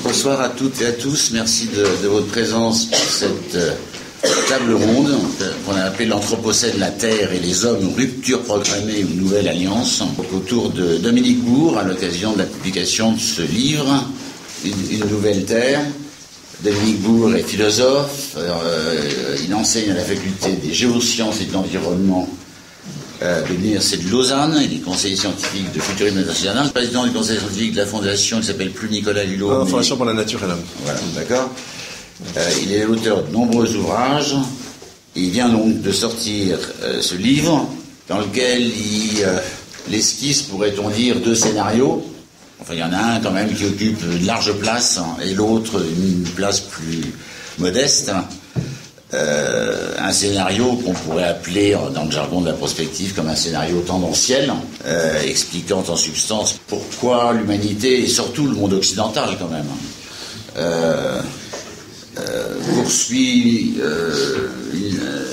Bonsoir à toutes et à tous. Merci de votre présence pour cette table ronde qu'on a appelée l'Anthropocène, la Terre et les hommes, rupture programmée ou nouvelle alliance, autour de Dominique Bourg à l'occasion de la publication de ce livre, Une nouvelle Terre. Dominique Bourg est philosophe, il enseigne à la faculté des géosciences et de l'environnement de l'Université de Lausanne. Il est conseiller scientifique de Futurisme International, président du conseil scientifique de la fondation qui s'appelle Plus Nicolas Hulot. Fondation pour la nature et l'homme. Voilà, d'accord. Il est l'auteur de nombreux ouvrages. Il vient donc de sortir ce livre dans lequel il l'esquisse, pourrait-on dire, 2 scénarios. Enfin, il y en a un quand même qui occupe une large place et l'autre une place plus modeste. Un scénario qu'on pourrait appeler dans le jargon de la prospective comme un scénario tendanciel, expliquant en substance pourquoi l'humanité et surtout le monde occidental quand même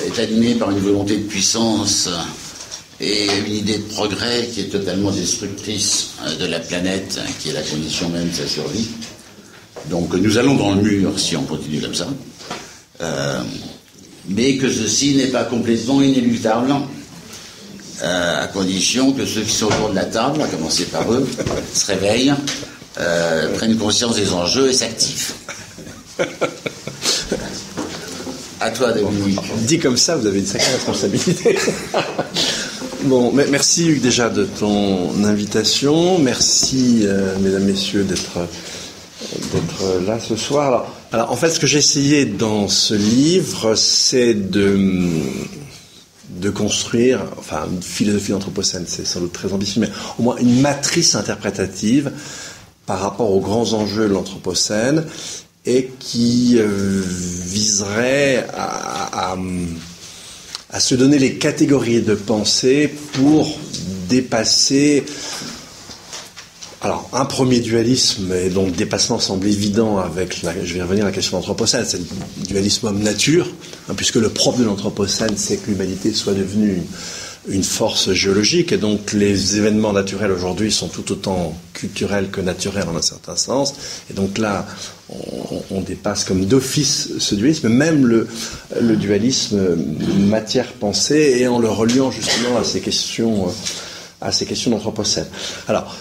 est animé par une volonté de puissance et une idée de progrès qui est totalement destructrice de la planète, qui est la condition même de sa survie. Donc nous allons dans le mur si on continue comme ça. Mais que ceci n'est pas complètement inéluctable, à condition que ceux qui sont autour de la table, à commencer par eux, se réveillent, prennent conscience des enjeux et s'activent. À toi, Dominique. Dit comme ça, vous avez une sacrée responsabilité. Bon, merci Hugues déjà de ton invitation. Merci, mesdames, messieurs, d'être là ce soir. Alors, en fait, ce que j'ai essayé dans ce livre, c'est de construire, enfin, une philosophie d'anthropocène, c'est sans doute très ambitieux, mais au moins une matrice interprétative par rapport aux grands enjeux de l'anthropocène et qui viserait à se donner les catégories de pensée pour dépasser. Alors, un premier dualisme, et donc dépassement semble évident avec, je vais revenir à la question de l'anthropocène, c'est le dualisme homme-nature, puisque le propre de l'anthropocène, c'est que l'humanité soit devenue une force géologique, et donc les événements naturels aujourd'hui sont tout autant culturels que naturels en un certain sens, et donc là, on dépasse comme d'office ce dualisme, même le dualisme matière-pensée, et en le reliant justement à ces questions d'anthropocène. Alors,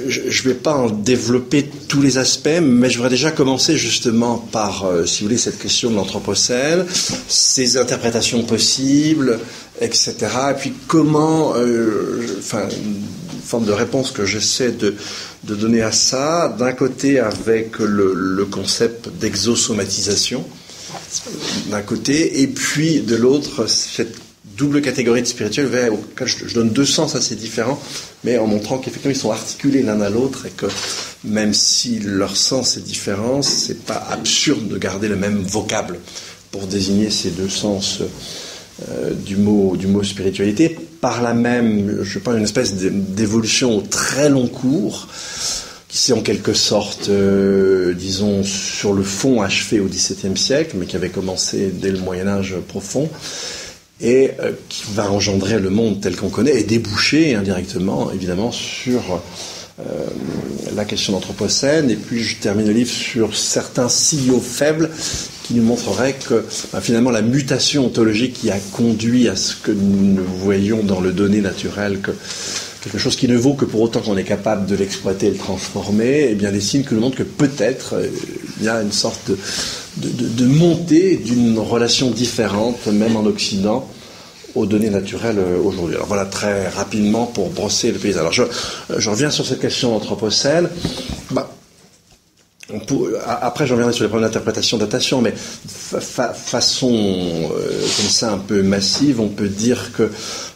je ne vais pas en développer tous les aspects, mais je voudrais déjà commencer justement par, si vous voulez, cette question de l'anthropocène, ses interprétations possibles, etc. Et puis comment, une forme de réponse que j'essaie de donner à ça, d'un côté avec le concept d'exosomatisation, d'un côté, et puis de l'autre, cette double catégorie de spirituel auquel je donne 2 sens assez différents, mais en montrant qu'effectivement ils sont articulés l'un à l'autre et que même si leur sens est différent, c'est pas absurde de garder le même vocable pour désigner ces 2 sens du mot spiritualité. Par là même, je parle d'une espèce d'évolution au très long cours qui s'est en quelque sorte, disons, sur le fond achevé au XVIIe siècle, mais qui avait commencé dès le Moyen-Âge profond, et qui va engendrer le monde tel qu'on connaît et déboucher indirectement, évidemment, sur la question d'anthropocène. Et puis je termine le livre sur certains signaux faibles qui nous montreraient que finalement la mutation ontologique qui a conduit à ce que nous voyons dans le donné naturel, que quelque chose qui ne vaut que pour autant qu'on est capable de l'exploiter et de le transformer, eh bien les signes que nous montrent que peut-être il y a une sorte de montée d'une relation différente, même en Occident, aux données naturelles aujourd'hui. Alors voilà, très rapidement pour brosser le paysage. Alors je reviens sur cette question d'anthropocène. Après, je reviendrai sur les problèmes d'interprétation, datation, mais façon comme ça un peu massive, on peut dire que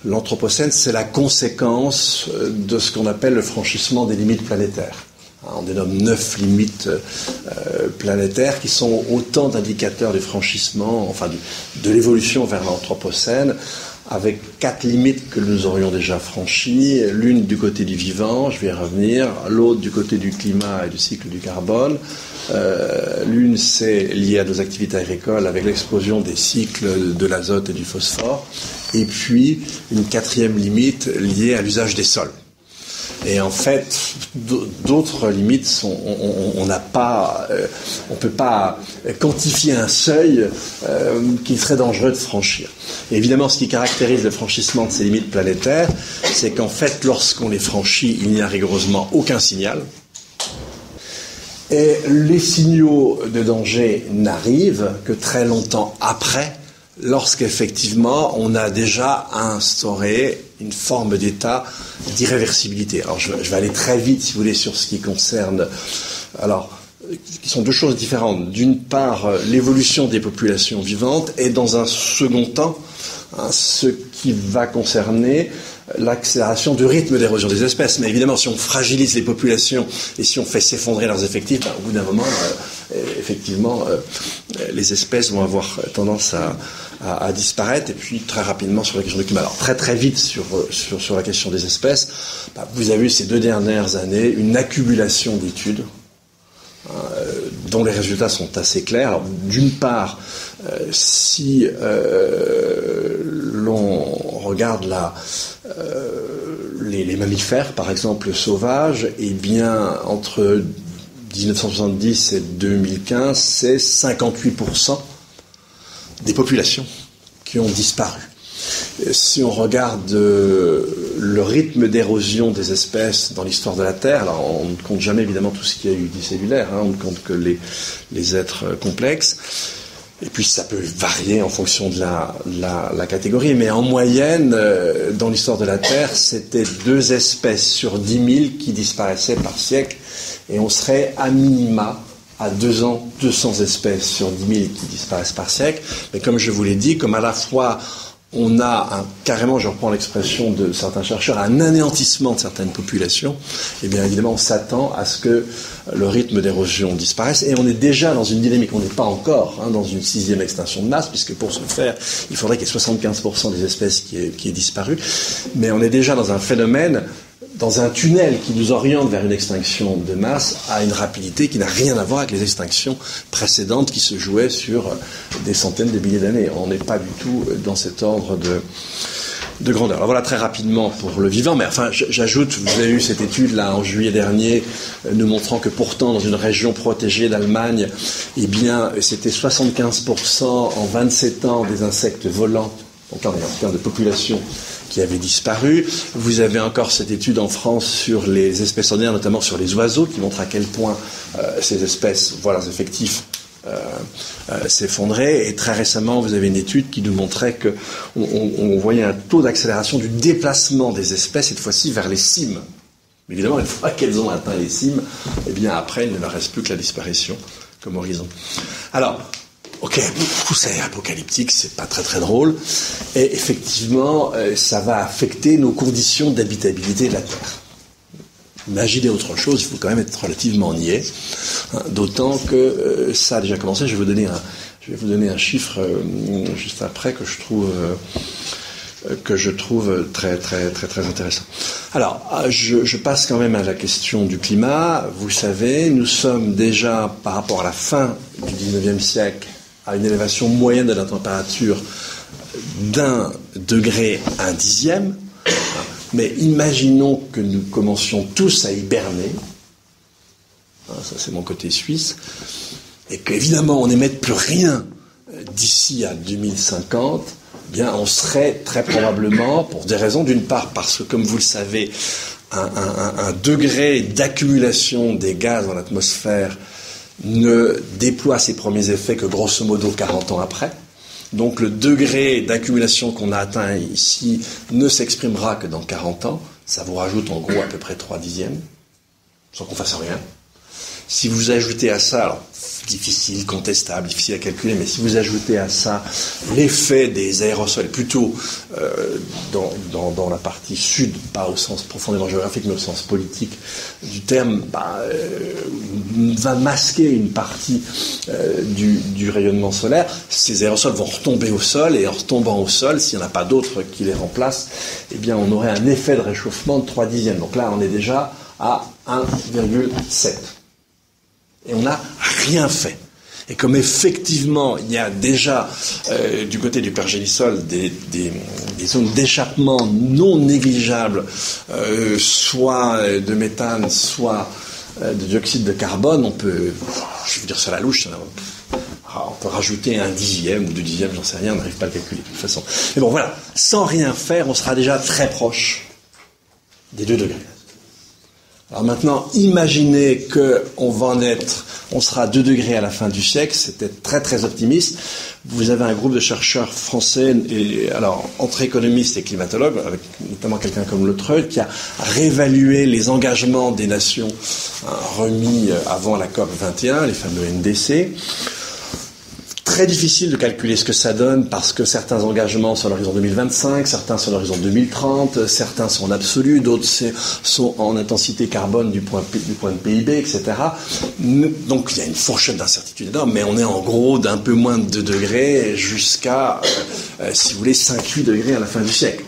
l'anthropocène, c'est la conséquence de ce qu'on appelle le franchissement des limites planétaires. On dénomme 9 limites planétaires qui sont autant d'indicateurs du franchissement, enfin de l'évolution vers l'anthropocène, avec 4 limites que nous aurions déjà franchies, l'une du côté du vivant, je vais y revenir, l'autre du côté du climat et du cycle du carbone. L'une, c'est lié à nos activités agricoles avec l'explosion des cycles de l'azote et du phosphore, et puis une 4e limite liée à l'usage des sols. Et en fait, d'autres limites sont, on n'a pas, on peut pas quantifier un seuil qu'il serait dangereux de franchir. Et évidemment, ce qui caractérise le franchissement de ces limites planétaires, c'est qu'en fait, lorsqu'on les franchit, il n'y a rigoureusement aucun signal. Et les signaux de danger n'arrivent que très longtemps après, lorsqu'effectivement on a déjà instauré une forme d'état d'irréversibilité. Alors je vais aller très vite, si vous voulez, sur ce qui concerne... Alors, qui sont deux choses différentes. D'une part, l'évolution des populations vivantes, et dans un second temps, ce qui va concerner l'accélération du rythme d'érosion des espèces. Mais évidemment, si on fragilise les populations et si on fait s'effondrer leurs effectifs, au bout d'un moment, effectivement, les espèces vont avoir tendance à disparaître. Et puis, très rapidement, sur la question du climat. Alors, très vite sur la question des espèces, vous avez eu ces 2 dernières années une accumulation d'études dont les résultats sont assez clairs. Alors, d'une part, si l'on regarde les mammifères, par exemple sauvages, eh bien, entre 1970 et 2015, c'est 58% des populations qui ont disparu. Si on regarde le rythme d'érosion des espèces dans l'histoire de la Terre, alors on ne compte jamais évidemment tout ce qui est unicellulaire, on ne compte que les êtres complexes, et puis ça peut varier en fonction de la catégorie, mais en moyenne, dans l'histoire de la Terre, c'était 2 espèces sur 10 000 qui disparaissaient par siècle, et on serait à minima à 2 ans, 200 espèces sur 10 000 qui disparaissent par siècle, mais comme je vous l'ai dit, comme à la fois on a carrément, je reprends l'expression de certains chercheurs, un anéantissement de certaines populations, et bien évidemment on s'attend à ce que le rythme d'érosion disparaisse, et on est déjà dans une dynamique, on n'est pas encore dans une 6e extinction de masse, puisque pour ce faire, il faudrait qu'il y ait 75% des espèces qui aient disparu, mais on est déjà dans un phénomène, dans un tunnel qui nous oriente vers une extinction de masse à une rapidité qui n'a rien à voir avec les extinctions précédentes qui se jouaient sur des centaines de milliers d'années. On n'est pas du tout dans cet ordre de grandeur. Alors voilà, très rapidement pour le vivant, mais enfin j'ajoute, vous avez eu cette étude là en juillet dernier nous montrant que pourtant dans une région protégée d'Allemagne, eh bien c'était 75% en 27 ans des insectes volants, donc en termes de population, qui avaient disparu. Vous avez encore cette étude en France sur les espèces ordinaires, notamment sur les oiseaux, qui montre à quel point ces espèces voient leurs effectifs s'effondrer. Et très récemment, vous avez une étude qui nous montrait qu'on voyait un taux d'accélération du déplacement des espèces, cette fois-ci vers les cimes. Mais évidemment, une fois qu'elles ont atteint les cimes, eh bien après, il ne leur reste plus que la disparition comme horizon. Alors, ok, c'est apocalyptique, c'est pas très drôle, et effectivement, ça va affecter nos conditions d'habitabilité de la Terre. Imaginez autre chose, il faut quand même être relativement niais, d'autant que ça a déjà commencé. Je vais vous donner un chiffre juste après que je trouve très intéressant. Alors, je passe quand même à la question du climat. Vous savez, nous sommes déjà, par rapport à la fin du 19e siècle, à une élévation moyenne de la température d'1 degré 1/10. Mais imaginons que nous commencions tous à hiberner, ça c'est mon côté suisse, et qu'évidemment on n'émette plus rien d'ici à 2050, eh bien on serait très probablement, pour des raisons, d'une part parce que, comme vous le savez, un degré d'accumulation des gaz dans l'atmosphère ne déploie ses premiers effets que grosso modo 40 ans après. Donc le degré d'accumulation qu'on a atteint ici ne s'exprimera que dans 40 ans. Ça vous rajoute en gros à peu près 3/10, sans qu'on fasse rien. Si vous ajoutez à ça, alors difficile, contestable, difficile à calculer, mais si vous ajoutez à ça l'effet des aérosols, plutôt dans la partie sud, pas au sens profondément géographique, mais au sens politique du terme, va masquer une partie du rayonnement solaire. Ces aérosols vont retomber au sol, et en retombant au sol, s'il n'y en a pas d'autres qui les remplacent, eh bien on aurait un effet de réchauffement de 3/10. Donc là, on est déjà à 1,7. Et on n'a rien fait. Et comme effectivement, il y a déjà du côté du pergélisol des zones d'échappement non négligeables, soit de méthane, soit de dioxyde de carbone, on peut, je veux dire ça à la louche, on peut rajouter 1/10 ou 2/10, j'en sais rien, on n'arrive pas à le calculer de toute façon. Mais bon, voilà, sans rien faire, on sera déjà très proche des 2 degrés. Alors maintenant, imaginez qu'on va on sera à 2 degrés à la fin du siècle, c'était très très optimiste. Vous avez un groupe de chercheurs français, entre économistes et climatologues, avec notamment quelqu'un comme Le Treul, qui a réévalué les engagements des nations remis avant la COP 21, les fameux NDC. Très difficile de calculer ce que ça donne parce que certains engagements sont à l'horizon 2025, certains sont à l'horizon 2030, certains sont en absolu, d'autres sont en intensité carbone du point de PIB, etc. Donc il y a une fourchette d'incertitude énorme, mais on est en gros d'un peu moins de 2 degrés jusqu'à, si vous voulez, 5-8 degrés à la fin du siècle.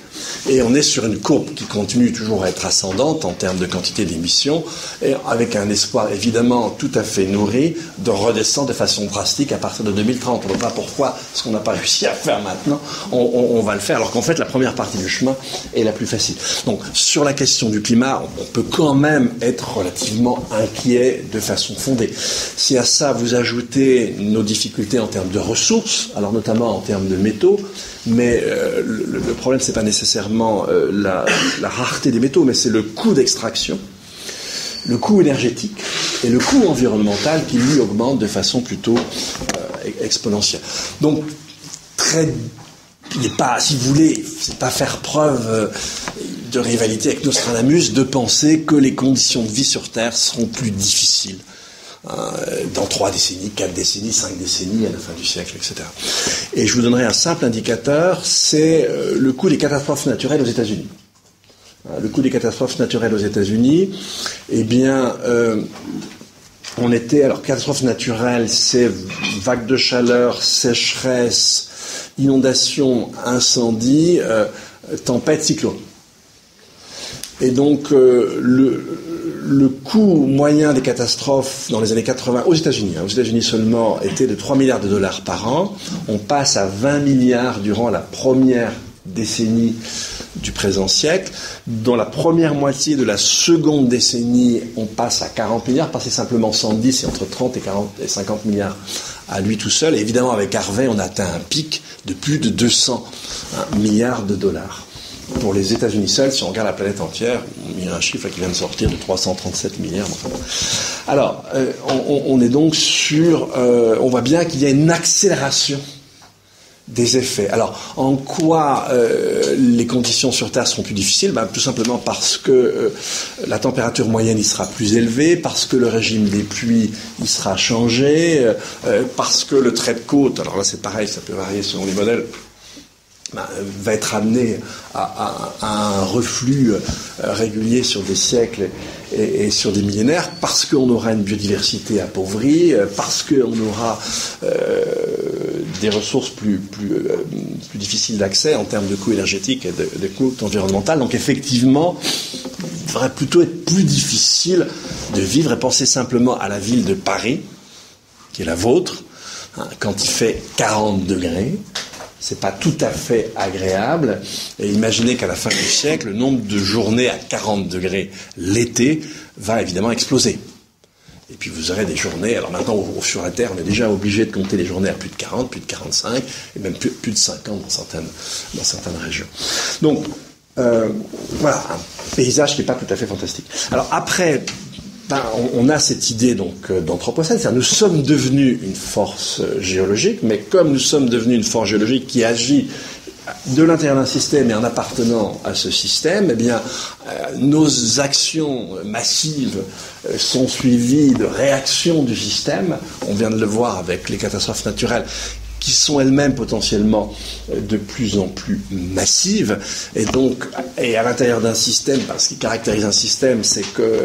Et on est sur une courbe qui continue toujours à être ascendante en termes de quantité d'émissions, et avec un espoir évidemment tout à fait nourri de redescendre de façon drastique à partir de 2030. On ne voit pas pourquoi ce qu'on n'a pas réussi à faire maintenant, on va le faire, alors qu'en fait la première partie du chemin est la plus facile. Donc sur la question du climat, on peut quand même être relativement inquiet de façon fondée. Si à ça vous ajoutez nos difficultés en termes de ressources, alors notamment en termes de métaux, mais le problème c'est pas nécessairement la rareté des métaux, mais c'est le coût d'extraction, le coût énergétique et le coût environnemental qui lui augmente de façon plutôt exponentielle. Donc il n'est pas, si vous voulez, c'est pas faire preuve de rivalité avec Nostradamus de penser que les conditions de vie sur Terre seront plus difficiles dans 3 décennies, 4 décennies, 5 décennies, à la fin du siècle, etc. Et je vous donnerai un simple indicateur, c'est le coût des catastrophes naturelles aux États-Unis. Le coût des catastrophes naturelles aux États-Unis, eh bien, alors catastrophes naturelles, c'est vagues de chaleur, sécheresse, inondations, incendies, tempêtes, cyclones. Et donc, le coût moyen des catastrophes dans les années 80, aux États-Unis seulement, était de 3 milliards de dollars par an. On passe à 20 milliards durant la première décennie du présent siècle. Dans la première moitié de la seconde décennie, on passe à 40 milliards, parce que c'est simplement 110, c'est entre 30 et 50 milliards à lui tout seul. Et évidemment, avec Harvey, on atteint un pic de plus de 200 milliards de dollars. Pour les États-Unis seuls, si on regarde la planète entière, il y a un chiffre qui vient de sortir de 337 milliards. Alors, on est donc on voit bien qu'il y a une accélération des effets. Alors, en quoi les conditions sur Terre seront plus difficiles ? Tout simplement parce que la température moyenne y sera plus élevée, parce que le régime des pluies y sera changé, parce que le trait de côte, alors là c'est pareil, ça peut varier selon les modèles, va être amené à un reflux régulier sur des siècles et sur des millénaires, parce qu'on aura une biodiversité appauvrie, parce qu'on aura des ressources plus difficiles d'accès en termes de coûts énergétiques et de coûts environnementaux. Donc effectivement, il devrait plutôt être plus difficile de vivre, et penser simplement à la ville de Paris, qui est la vôtre, quand il fait 40 degrés. C'est pas tout à fait agréable. Et imaginez qu'à la fin du siècle, le nombre de journées à 40 degrés l'été va évidemment exploser. Et puis vous aurez des journées, alors maintenant sur la Terre, on est déjà obligé de compter les journées à plus de 40, plus de 45, et même plus de 50 dans certaines régions. Donc, voilà, un paysage qui n'est pas tout à fait fantastique. Alors après, on a cette idée donc d'anthropocène, c'est-à-dire nous sommes devenus une force géologique, mais comme nous sommes devenus une force géologique qui agit de l'intérieur d'un système et en appartenant à ce système, eh bien, nos actions massives sont suivies de réactions du système. On vient de le voir avec les catastrophes naturelles, qui sont elles-mêmes potentiellement de plus en plus massives. Et donc, à l'intérieur d'un système, ce qui caractérise un système, c'est que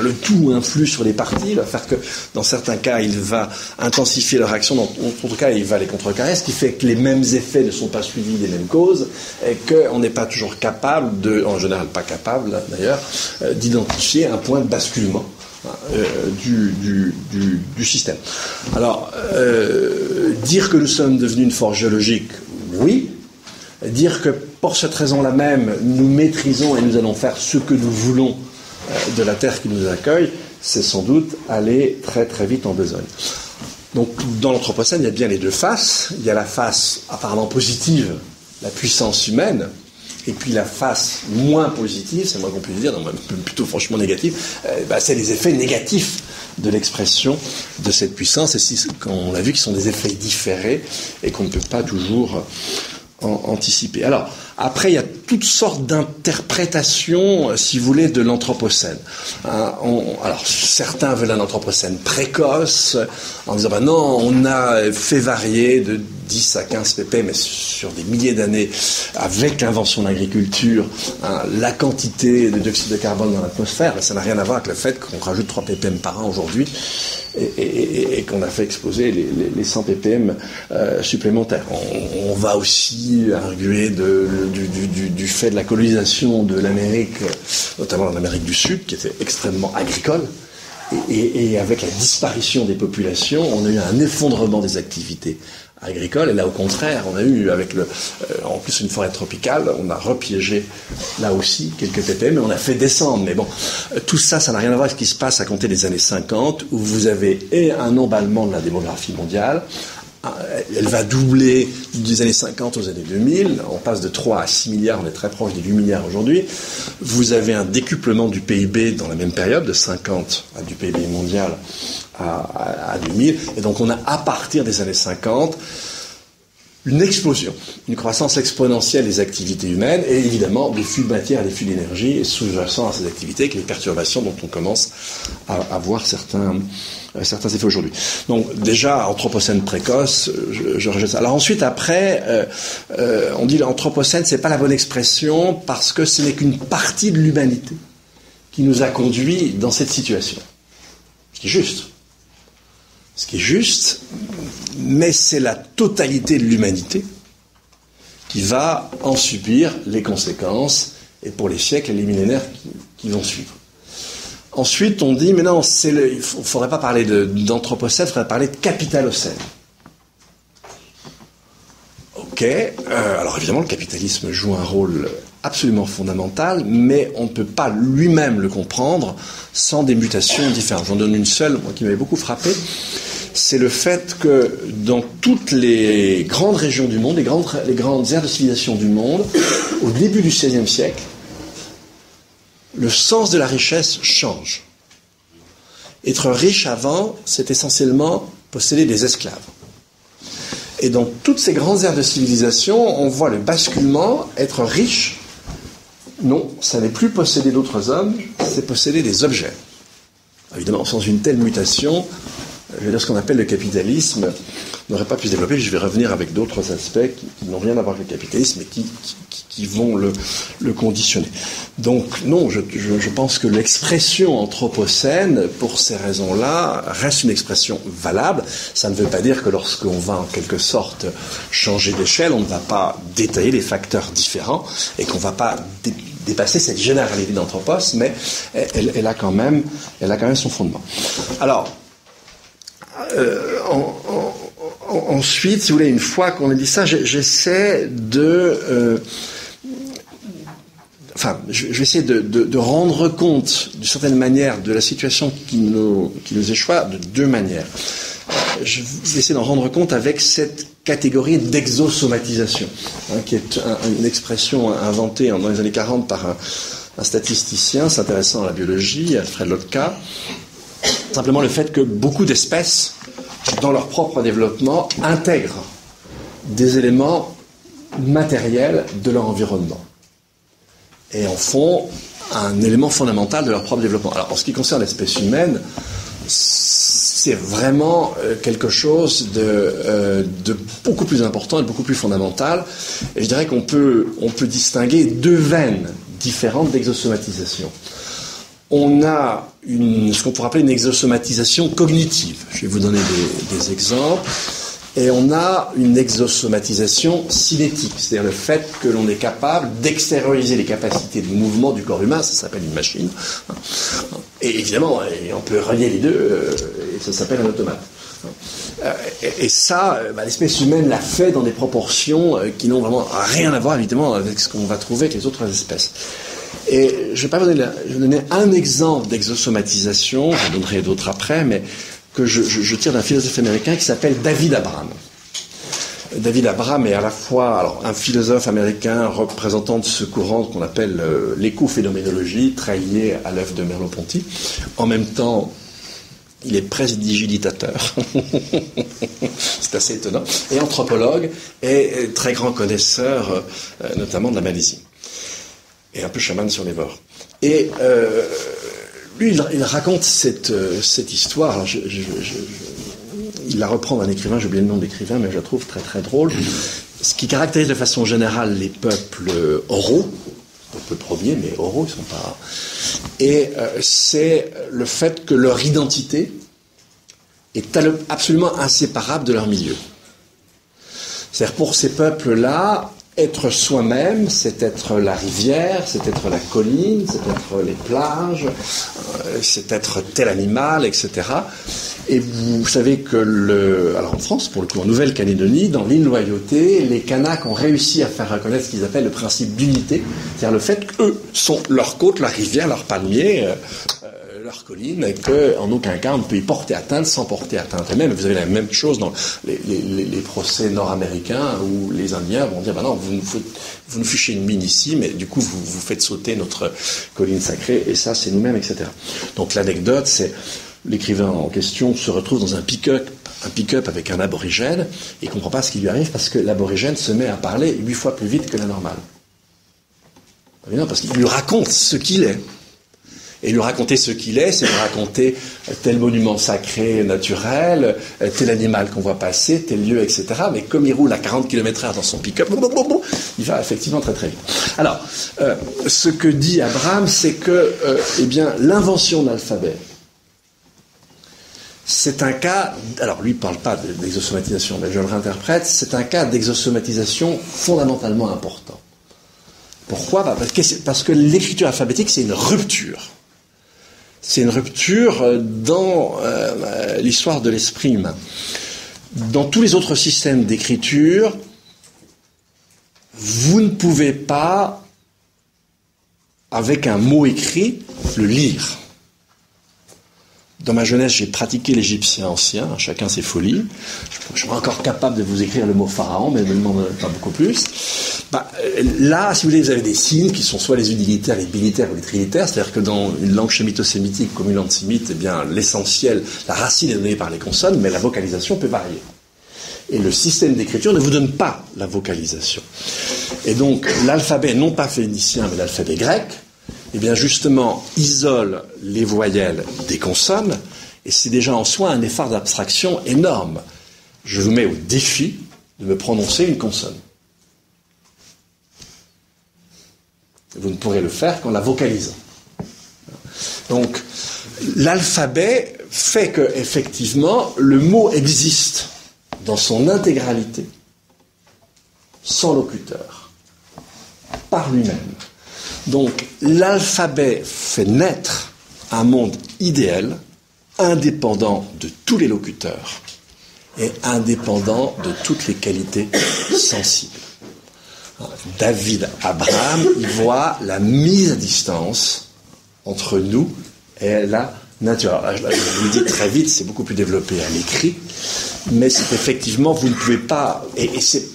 le tout influe sur les parties, il va faire que dans certains cas il va intensifier leur action, dans d'autres cas il va les contrecarrer, ce qui fait que les mêmes effets ne sont pas suivis des mêmes causes, et qu'on n'est pas toujours capable en général pas capable d'ailleurs, d'identifier un point de basculement du système. Alors, dire que nous sommes devenus une force géologique, oui. Dire que pour cette raison-là même, nous maîtrisons et nous allons faire ce que nous voulons de la terre qui nous accueille, c'est sans doute aller très très vite en besogne. Donc dans l'Anthropocène, il y a bien les deux faces. Il y a la face apparemment positive, la puissance humaine, et puis la face moins positive, c'est moi qu'on peut dire, non, plutôt franchement négative, c'est les effets négatifs de l'expression de cette puissance, et on a vu qu'ils sont des effets différés et qu'on ne peut pas toujours anticiper. Alors, après, il y a toutes sortes d'interprétations, si vous voulez, de l'Anthropocène. Alors, certains veulent un Anthropocène précoce, en disant, non, on a fait varier de 10 à 15 ppm, mais sur des milliers d'années, avec l'invention de l'agriculture, la quantité de dioxyde de carbone dans l'atmosphère. Ça n'a rien à voir avec le fait qu'on rajoute 3 ppm par an aujourd'hui, et qu'on a fait exploser les 100 ppm supplémentaires. On va aussi arguer du fait de la colonisation de l'Amérique, notamment en Amérique du Sud, qui était extrêmement agricole, et avec la disparition des populations, on a eu un effondrement des activités agricoles, et là au contraire, on a eu en plus une forêt tropicale, on a repiégé là aussi quelques ppm, mais on a fait descendre. Mais bon, tout ça, ça n'a rien à voir avec ce qui se passe à compter des années 50, où vous avez un emballement de la démographie mondiale. Elle va doubler des années 50 aux années 2000, on passe de 3 à 6 milliards, on est très proche des 8 milliards aujourd'hui. Vous avez un décuplement du PIB dans la même période, de 50 du PIB mondial à 2000, et donc on a à partir des années 50 une explosion, une croissance exponentielle des activités humaines, et évidemment des flux de matière et des flux d'énergie, et sous-jacent à ces activités, avec les perturbations dont on commence à voir certains effets aujourd'hui. Donc déjà, Anthropocène précoce, je rejette ça. Alors ensuite, après, on dit l'Anthropocène, c'est pas la bonne expression, parce que ce n'est qu'une partie de l'humanité qui nous a conduits dans cette situation. Ce qui est juste. Ce qui est juste, mais c'est la totalité de l'humanité qui va en subir les conséquences, et pour les siècles et les millénaires qui vont suivre. Ensuite, on dit, mais non, il ne faudrait pas parler d'Anthropocène, il faudrait parler de Capitalocène. Ok, alors évidemment, le capitalisme joue un rôle absolument fondamental, mais on ne peut pas lui-même le comprendre sans des mutations différentes. J'en donne une seule, moi, qui m'avait beaucoup frappé. C'est le fait que dans toutes les grandes régions du monde, les grandes aires de civilisation du monde, au début du XVIe siècle, le sens de la richesse change. Être riche avant, c'est essentiellement posséder des esclaves. Et dans toutes ces grandes aires de civilisation, on voit le basculement, être riche, non, ça n'est plus posséder d'autres hommes, c'est posséder des objets. Évidemment, sans une telle mutation, je veux dire, ce qu'on appelle le capitalisme n'aurait pas pu se développer. Je vais revenir avec d'autres aspects qui n'ont rien à voir avec le capitalisme et qui vont le conditionner. Donc non, je pense que l'expression anthropocène, pour ces raisons-là, reste une expression valable. Ça ne veut pas dire que lorsqu'on va en quelque sorte changer d'échelle, on ne va pas détailler les facteurs différents et qu'on ne va pas dépasser cette généralité d'anthropos, mais elle a quand même son fondement. Alors, ensuite, si vous voulez, une fois qu'on a dit ça, j'essaie de... je vais essayer de rendre compte, d'une certaine manière, de la situation qui nous échoit de deux manières. Je vais essayer d'en rendre compte avec cette catégorie d'exosomatisation, qui est une expression inventée dans les années 40 par un statisticien s'intéressant à la biologie, Alfred Lotka. Simplement le fait que beaucoup d'espèces, dans leur propre développement, intègrent des éléments matériels de leur environnement et en font un élément fondamental de leur propre développement. Alors, en ce qui concerne l'espèce humaine, c'est vraiment quelque chose de beaucoup plus important et de beaucoup plus fondamental. Et je dirais qu'on peut distinguer deux veines différentes d'exosomatisation. On a ce qu'on pourrait appeler une exosomatisation cognitive. Je vais vous donner des exemples. et on a une exosomatisation cinétique, c'est-à-dire le fait que l'on est capable d'extérioriser les capacités de mouvement du corps humain, ça s'appelle une machine, et évidemment, on peut relier les deux, et ça s'appelle un automate. Et ça, l'espèce humaine l'a fait dans des proportions qui n'ont vraiment rien à voir, évidemment, avec ce qu'on va trouver avec les autres espèces. Et je vais pas vous donner un exemple d'exosomatisation, j'en donnerai d'autres après, mais que je tire d'un philosophe américain qui s'appelle David Abram. David Abram est à la fois un philosophe américain représentant de ce courant qu'on appelle l'écophénoménologie, très lié à l'œuvre de Merleau-Ponty. En même temps, il est prestidigitateur, c'est assez étonnant, et anthropologue, et très grand connaisseur, notamment de la Malaisie, et un peu chaman sur les bords. Et lui, il raconte cette histoire. Alors il la reprend d'un écrivain, j'ai oublié le nom de l'écrivain, mais je la trouve très très drôle. Ce qui caractérise de façon générale les peuples oraux, peu premiers, mais oraux, ils sont pas. Et c'est le fait que leur identité est absolument inséparable de leur milieu. C'est-à-dire pour ces peuples-là, être soi-même, c'est être la rivière, c'est être la colline, c'est être les plages, c'est être tel animal, etc. Et vous savez que alors en France, pour le coup, en Nouvelle-Calédonie, dans l'île Loyauté, les Kanaks ont réussi à faire reconnaître ce qu'ils appellent le principe d'unité, c'est-à-dire le fait qu'eux sont leur côte, leur rivière, leur palmier, leur colline, et qu'en aucun cas on ne peut y porter atteinte sans porter atteinte. Et même, vous avez la même chose dans les procès nord-américains où les Indiens vont dire, non, vous nous fichez une mine ici, mais du coup vous faites sauter notre colline sacrée, et ça c'est nous-mêmes, etc. Donc l'anecdote, c'est l'écrivain en question se retrouve dans un pick-up avec un aborigène, et il ne comprend pas ce qui lui arrive parce que l'aborigène se met à parler 8 fois plus vite que la normale. Non, parce qu'il lui raconte ce qu'il est. Et lui raconter ce qu'il est, c'est lui raconter tel monument sacré naturel, tel animal qu'on voit passer, tel lieu, etc. Mais comme il roule à 40 km/h dans son pick-up, il va effectivement très très vite. Alors, ce que dit Abraham, c'est que l'invention de l'alphabet, c'est un cas, alors lui il ne parle pas d'exosomatisation, mais je le réinterprète, c'est un cas d'exosomatisation fondamentalement important. Pourquoi ? Parce que l'écriture alphabétique, c'est une rupture. C'est une rupture dans l'histoire de l'esprit humain. Dans tous les autres systèmes d'écriture, vous ne pouvez pas, avec un mot écrit, le lire. Dans ma jeunesse, j'ai pratiqué l'égyptien ancien, chacun ses folies. Je suis encore capable de vous écrire le mot pharaon, mais ne me demande pas beaucoup plus. Là, si vous voulez, vous avez des signes qui sont soit les unilitaires, les bilitaires ou les trilitaires, c'est-à-dire que dans une langue sémito-sémitique comme une langue sémite, l'essentiel, la racine est donnée par les consonnes, mais la vocalisation peut varier. Et le système d'écriture ne vous donne pas la vocalisation. Et donc, l'alphabet, non pas phénicien, mais l'alphabet grec, justement, isole les voyelles des consonnes, et c'est déjà en soi un effort d'abstraction énorme. Je vous mets au défi de me prononcer une consonne. Vous ne pourrez le faire qu'en la vocalisant. Donc, l'alphabet fait que, effectivement, le mot existe dans son intégralité, sans locuteur, par lui-même. Donc, l'alphabet fait naître un monde idéal, indépendant de tous les locuteurs et indépendant de toutes les qualités sensibles. David Abraham, il voit la mise à distance entre nous et la nature. Alors, je vous le dis très vite, c'est beaucoup plus développé à l'écrit, mais c'est effectivement, vous ne pouvez pas, et c'est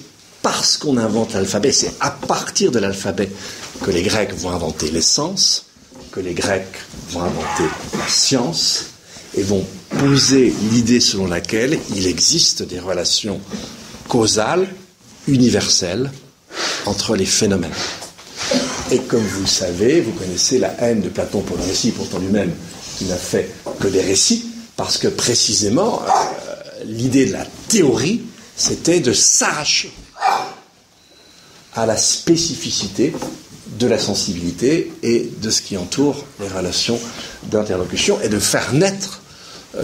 parce qu'on invente l'alphabet, c'est à partir de l'alphabet que les Grecs vont inventer l'essence, que les Grecs vont inventer la science, et vont poser l'idée selon laquelle il existe des relations causales, universelles, entre les phénomènes. Et comme vous le savez, vous connaissez la haine de Platon pour le récit, pourtant lui-même, qui n'a fait que des récits, parce que précisément, l'idée de la théorie, c'était de s'arracher à la spécificité de la sensibilité et de ce qui entoure les relations d'interlocution, et de faire naître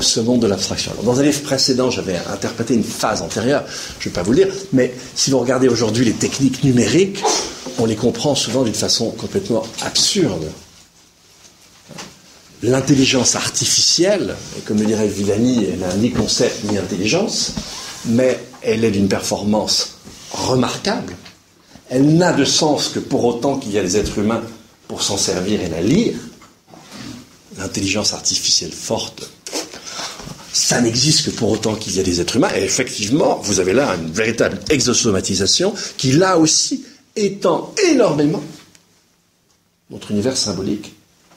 ce monde de l'abstraction. Alors, dans un livre précédent, j'avais interprété une phase antérieure, je ne vais pas vous le dire, mais si vous regardez aujourd'hui les techniques numériques, on les comprend souvent d'une façon complètement absurde. L'intelligence artificielle, et comme le dirait Villani, elle n'a ni concept ni intelligence, mais elle est d'une performance remarquable. Elle n'a de sens que pour autant qu'il y a des êtres humains pour s'en servir et la lire. L'intelligence artificielle forte, ça n'existe que pour autant qu'il y a des êtres humains. Et effectivement, vous avez là une véritable exosomatisation qui, là aussi, étend énormément notre univers symbolique.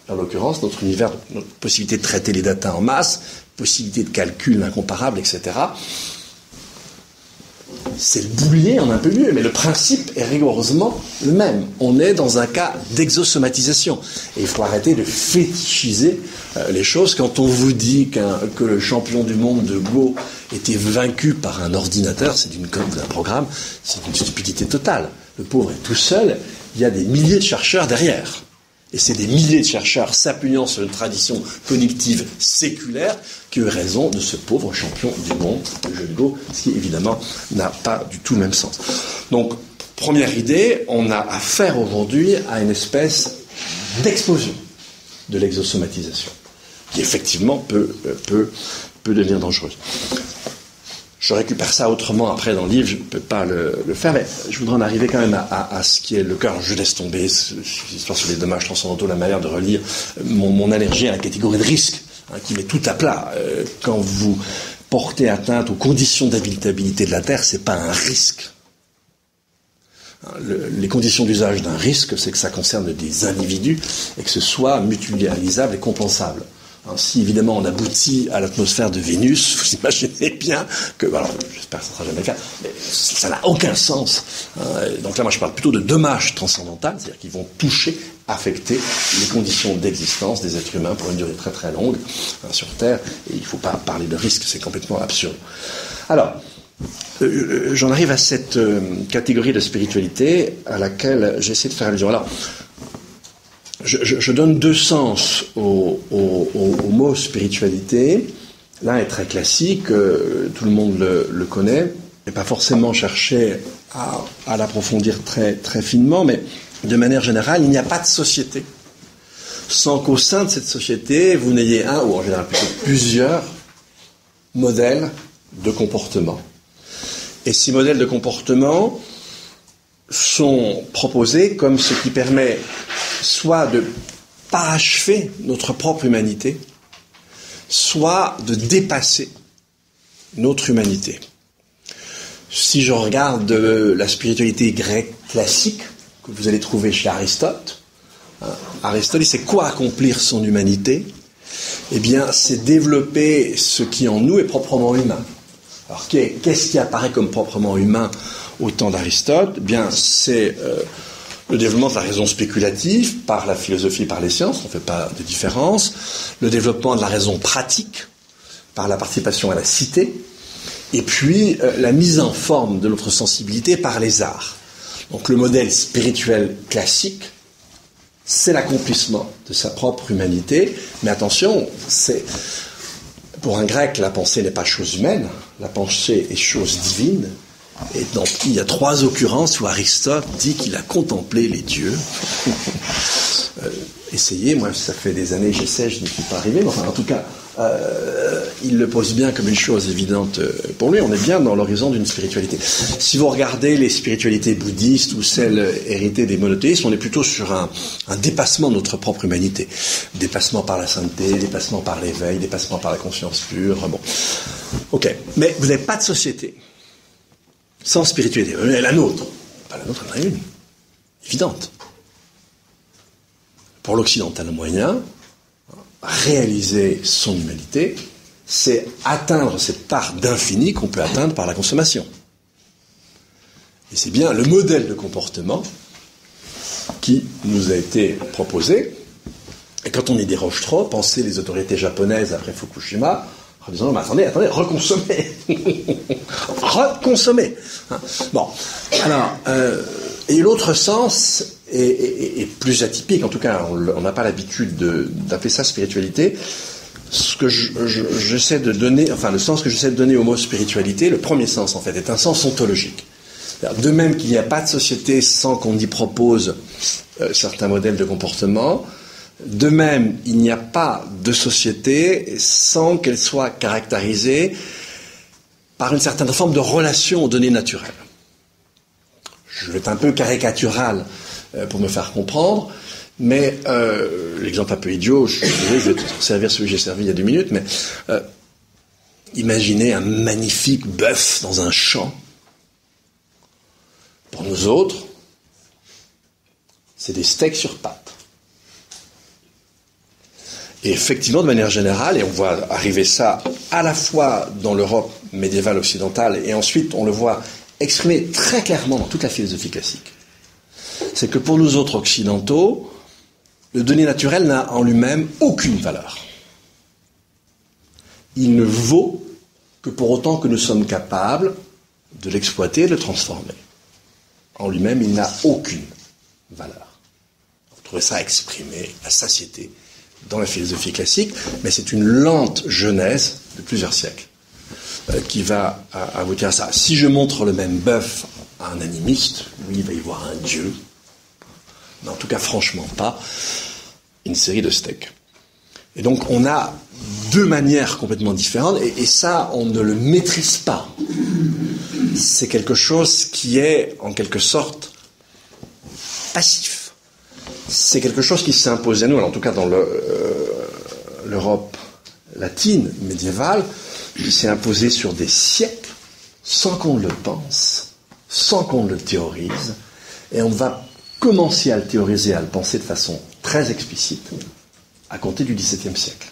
En l'occurrence, notre univers, notre possibilité de traiter les datas en masse, possibilité de calcul incomparable, etc. C'est le boulier en un peu mieux, mais le principe est rigoureusement le même. On est dans un cas d'exosomatisation. Et il faut arrêter de fétichiser les choses. Quand on vous dit que le champion du monde de Go était vaincu par un ordinateur, c'est d'une conne d'un programme, c'est une stupidité totale. Le pauvre est tout seul, il y a des milliers de chercheurs derrière. Et c'est des milliers de chercheurs s'appuyant sur une tradition cognitive séculaire qui ont eu raison de ce pauvre champion du monde de jeu de Go, ce qui évidemment n'a pas du tout le même sens. Donc, première idée, on a affaire aujourd'hui à une espèce d'explosion de l'exosomatisation, qui effectivement peut devenir dangereuse. Je récupère ça autrement après dans le livre, je ne peux pas le faire, mais je voudrais en arriver quand même à ce qui est le cœur. Je laisse tomber l'histoire sur les dommages transcendantaux, la manière de relire mon allergie à la catégorie de risque, qui met tout à plat. Quand vous portez atteinte aux conditions d'habitabilité de la Terre, c'est pas un risque. Les conditions d'usage d'un risque, c'est que ça concerne des individus et que ce soit mutualisable et compensable. Si évidemment on aboutit à l'atmosphère de Vénus, vous imaginez bien que, alors j'espère que ça ne sera jamais le cas, mais ça n'a aucun sens. Donc là moi je parle plutôt de dommages transcendantaux, c'est-à-dire qu'ils vont toucher, affecter les conditions d'existence des êtres humains pour une durée très très longue sur Terre, et il ne faut pas parler de risque, c'est complètement absurde. Alors, j'en arrive à cette catégorie de spiritualité à laquelle j'essaie de faire allusion. Alors, je donne deux sens au mot spiritualité. L'un est très classique, tout le monde le connaît, et pas forcément chercher à l'approfondir très, très finement, mais de manière générale, il n'y a pas de société sans qu'au sein de cette société, vous n'ayez un, ou en général plutôt plusieurs, modèles de comportement. Et ces modèles de comportement sont proposés comme ce qui permet soit de parachever notre propre humanité, soit de dépasser notre humanité. Si je regarde la spiritualité grecque classique, que vous allez trouver chez Aristote, Aristote, c'est quoi accomplir son humanité ? Eh bien, c'est développer ce qui en nous est proprement humain. Alors, qu'est-ce qui apparaît comme proprement humain au temps d'Aristote ? Eh bien, c'est le développement de la raison spéculative par la philosophie et par les sciences, on ne fait pas de différence, le développement de la raison pratique par la participation à la cité, et puis la mise en forme de notre sensibilité par les arts. Donc le modèle spirituel classique, c'est l'accomplissement de sa propre humanité, mais attention, pour un grec, la pensée n'est pas chose humaine, la pensée est chose divine. Et donc, il y a 3 occurrences où Aristote dit qu'il a contemplé les dieux. Essayez, moi ça fait des années que j'essaie, je n'y suis pas arrivé, mais enfin en tout cas, il le pose bien comme une chose évidente pour lui, on est bien dans l'horizon d'une spiritualité. Si vous regardez les spiritualités bouddhistes ou celles héritées des monothéistes, on est plutôt sur un dépassement de notre propre humanité. Dépassement par la sainteté, dépassement par l'éveil, dépassement par la conscience pure, bon. Ok, mais vous n'avez pas de société sans spiritualité. La nôtre, pas la nôtre, il y en a une, évidente. Pour l'occidental moyen, réaliser son humanité, c'est atteindre cette part d'infini qu'on peut atteindre par la consommation. Et c'est bien le modèle de comportement qui nous a été proposé. Et quand on y déroge trop, pensez les autorités japonaises après Fukushima, en disant, mais attendez, reconsommez. Reconsommez. Bon, alors, et l'autre sens est plus atypique, en tout cas, on n'a pas l'habitude d'appeler ça spiritualité, ce que j'essaie de donner, enfin le sens que j'essaie de donner au mot spiritualité, le premier sens en fait, est un sens ontologique. De même qu'il n'y a pas de société sans qu'on y propose certains modèles de comportement, de même il n'y a pas de société sans qu'elle soit caractérisée par une certaine forme de relation aux données naturelles. Je vais être un peu caricatural pour me faire comprendre, mais l'exemple un peu idiot, je vais te servir celui que j'ai servi il y a 2 minutes, mais imaginez un magnifique bœuf dans un champ. Pour nous autres, c'est des steaks sur pattes. Et effectivement, de manière générale, et on voit arriver ça à la fois dans l'Europe médiévale occidentale, et ensuite on le voit exprimé très clairement dans toute la philosophie classique, c'est que pour nous autres occidentaux, le donné naturel n'a en lui-même aucune valeur. Il ne vaut que pour autant que nous sommes capables de l'exploiter et de le transformer. En lui-même, il n'a aucune valeur. Vous trouvez ça exprimé à satiété dans la philosophie classique, mais c'est une lente genèse de plusieurs siècles qui va aboutir à ça. Si je montre le même bœuf à un animiste, lui, il va y voir un dieu, mais en tout cas, franchement pas, une série de steaks. Et donc, on a 2 manières complètement différentes, et ça, on ne le maîtrise pas. C'est quelque chose qui est, en quelque sorte, passif. C'est quelque chose qui s'est imposé à nous, alors en tout cas dans l'Europe latine médiévale, qui s'est imposé sur des siècles, sans qu'on le pense, sans qu'on le théorise, et on va commencer à le théoriser, à le penser de façon très explicite, à compter du XVIIe siècle,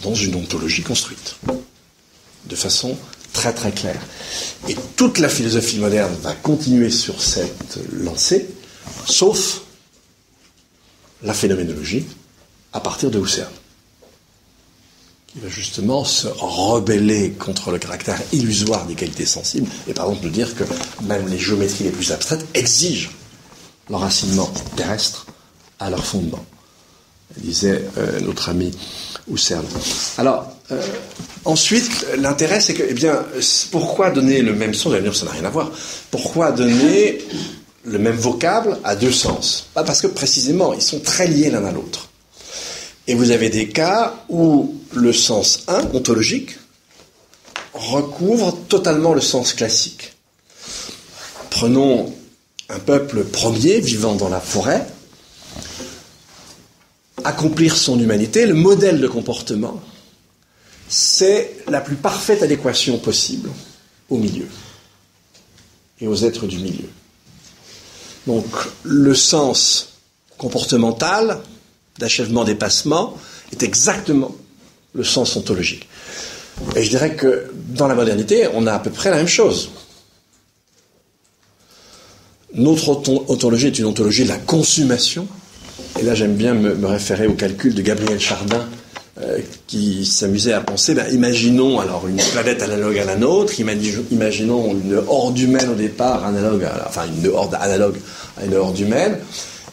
dans une ontologie construite, de façon très très claire. Et toute la philosophie moderne va continuer sur cette lancée, sauf la phénoménologie, à partir de Husserl, qui va justement se rebeller contre le caractère illusoire des qualités sensibles, et par exemple nous dire que même les géométries les plus abstraites exigent l'enracinement terrestre à leur fondement, disait notre ami Husserl. Alors, ensuite, l'intérêt, c'est que, eh bien, pourquoi donner le même sens? Vous allez me dire, ça n'a rien à voir. Pourquoi donner le même vocable à 2 sens? Parce que, précisément, ils sont très liés l'un à l'autre. Et vous avez des cas où le sens 1, ontologique, recouvre totalement le sens classique. Prenons un peuple premier vivant dans la forêt, accomplir son humanité, le modèle de comportement, c'est la plus parfaite adéquation possible au milieu et aux êtres du milieu. Donc, le sens comportemental d'achèvement-dépassement est exactement le sens ontologique. Et je dirais que dans la modernité, on a à peu près la même chose. Notre ontologie est une ontologie de la consommation. Et là, j'aime bien me référer au calcul de Gabriel Chardin, qui s'amusait à penser, imaginons alors une planète analogue à la nôtre, imaginons une horde humaine au départ, une horde analogue à une horde humaine,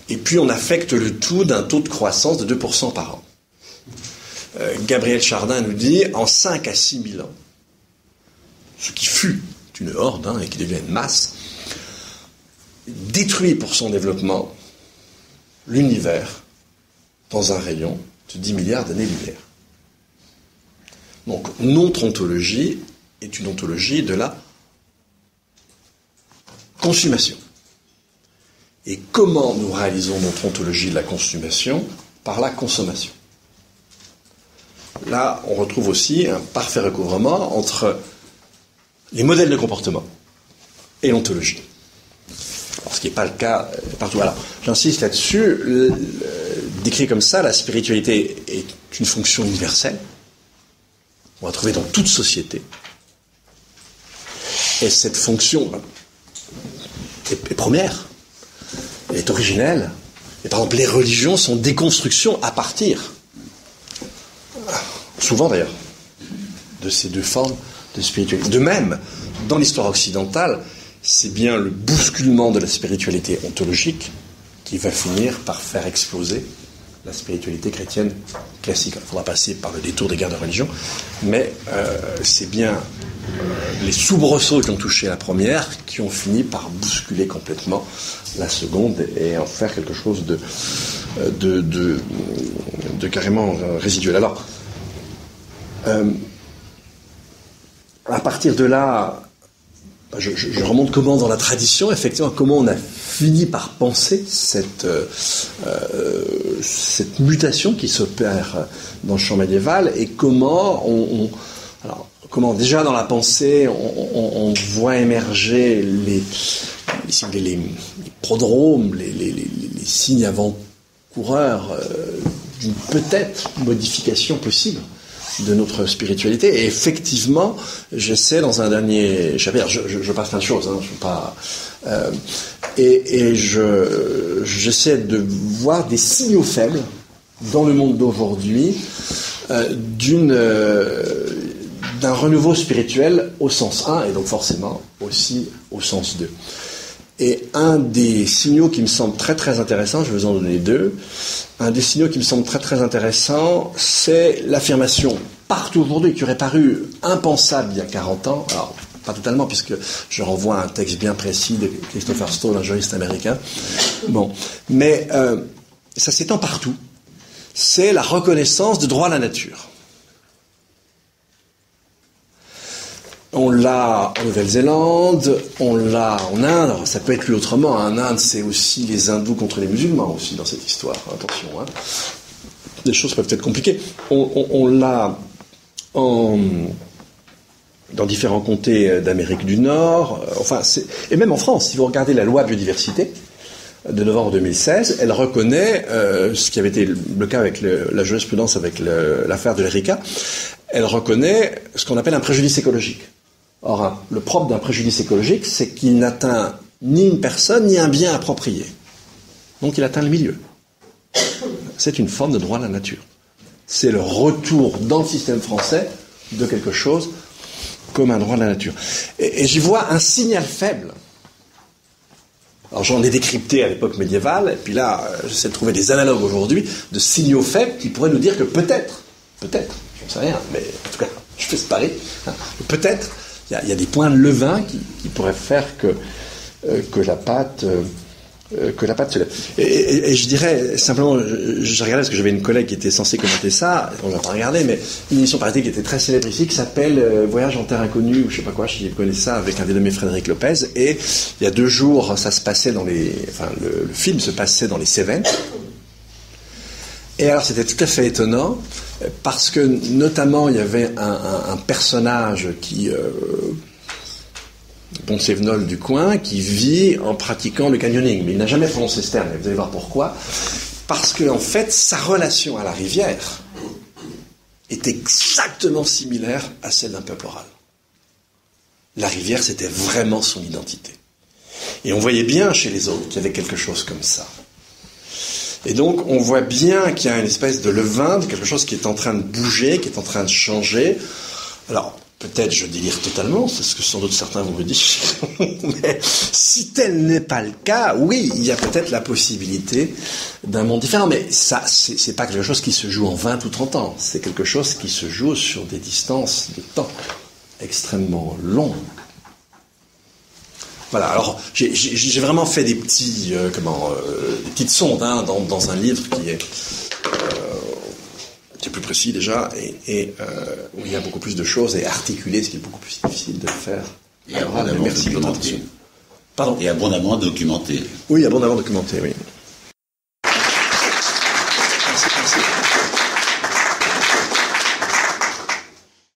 et puis on affecte le tout d'un taux de croissance de 2% par an. Gabriel Chardin nous dit, en 5 à 6 000 ans, ce qui fut une horde et qui devient une masse, détruit pour son développement l'univers dans un rayon de 10 milliards d'années-lumière. Donc, notre ontologie est une ontologie de la consommation. Et comment nous réalisons notre ontologie de la consommation? Par la consommation. Là, on retrouve aussi un parfait recouvrement entre les modèles de comportement et l'ontologie. Alors, ce qui n'est pas le cas partout. Alors, j'insiste là-dessus, décrit comme ça, la spiritualité est une fonction universelle. On va trouver dans toute société. Et cette fonction est première, elle est originelle. Et par exemple, les religions sont des constructions à partir, souvent d'ailleurs, de ces 2 formes de spiritualité. De même, dans l'histoire occidentale, c'est bien le bousculement de la spiritualité ontologique qui va finir par faire exploser la spiritualité chrétienne classique. Il faudra passer par le détour des guerres de religion, mais c'est bien les soubresauts qui ont touché la première qui ont fini par bousculer complètement la seconde et en faire quelque chose de carrément résiduel. Alors, à partir de là, je remonte comment dans la tradition, effectivement, comment on a fini par penser cette mutation qui s'opère dans le champ médiéval et comment comment déjà dans la pensée on voit émerger les prodromes, les signes avant-coureurs d'une peut-être modification possible de notre spiritualité. Et effectivement, j'essaie dans un dernier chapitre, je passe plein de choses, je ne suis pas... j'essaie de voir des signaux faibles dans le monde d'aujourd'hui d'un renouveau spirituel au sens 1 et donc forcément aussi au sens 2. Et un des signaux qui me semble très très intéressant, je vais vous en donner deux, un des signaux qui me semble très très intéressant, c'est l'affirmation partout aujourd'hui qui aurait paru impensable il y a 40 ans, alors pas totalement puisque je renvoie à un texte bien précis de Christopher Stone, un juriste américain, mais ça s'étend partout, c'est la reconnaissance du droit à la nature. On l'a en Nouvelle-Zélande, on l'a en Inde, alors ça peut être lu autrement, en Inde c'est aussi les hindous contre les musulmans aussi dans cette histoire, attention, les choses peuvent être compliquées. On l'a dans différents comtés d'Amérique du Nord, et même en France, si vous regardez la loi biodiversité de novembre 2016, elle reconnaît, ce qui avait été le cas avec la jurisprudence avec l'affaire de l'Erika, elle reconnaît ce qu'on appelle un préjudice écologique. Or, le propre d'un préjudice écologique, c'est qu'il n'atteint ni une personne, ni un bien approprié. Donc il atteint le milieu. C'est une forme de droit à la nature. C'est le retour dans le système français de quelque chose comme un droit de la nature. Et j'y vois un signal faible. Alors j'en ai décrypté à l'époque médiévale, et puis là, j'essaie de trouver des analogues aujourd'hui de signaux faibles qui pourraient nous dire que peut-être, j'en sais rien, mais en tout cas, je fais ce pari, peut-être, il y a des points de levain qui pourraient faire que la pâte se lève. Et je dirais simplement, je regardais parce que j'avais une collègue qui était censée commenter ça, on l'a pas regardé, mais une émission par été qui était très célèbre ici, qui s'appelle Voyage en terre inconnue, ou je sais pas quoi, je connais ça, avec un dénommé Frédéric Lopez, et il y a 2 jours, ça se passait le film se passait dans les Cévennes. Et alors c'était tout à fait étonnant, parce que notamment il y avait un personnage qui... Poncévenol du coin, qui vit en pratiquant le canyoning. Mais il n'a jamais prononcé ce terme, et vous allez voir pourquoi. Parce que, en fait, sa relation à la rivière est exactement similaire à celle d'un peuple oral. La rivière, c'était vraiment son identité. Et on voyait bien chez les autres qu'il y avait quelque chose comme ça. Et donc, on voit bien qu'il y a une espèce de levain, de quelque chose qui est en train de bouger, qui est en train de changer. Alors, peut-être je délire totalement, c'est ce que sans doute certains vont me dire, mais si tel n'est pas le cas, oui, il y a peut-être la possibilité d'un monde différent, mais ça, c'est pas quelque chose qui se joue en 20 ou 30 ans, c'est quelque chose qui se joue sur des distances de temps extrêmement longues. Voilà, alors j'ai vraiment fait des petits, des petites sondes dans un livre qui est plus précis déjà, et où il y a beaucoup plus de choses, et articulé, ce qui est beaucoup plus difficile de faire. Et abondamment merci de votre attention. Pardon. Et abondamment documenté. Oui, abondamment documenté, oui.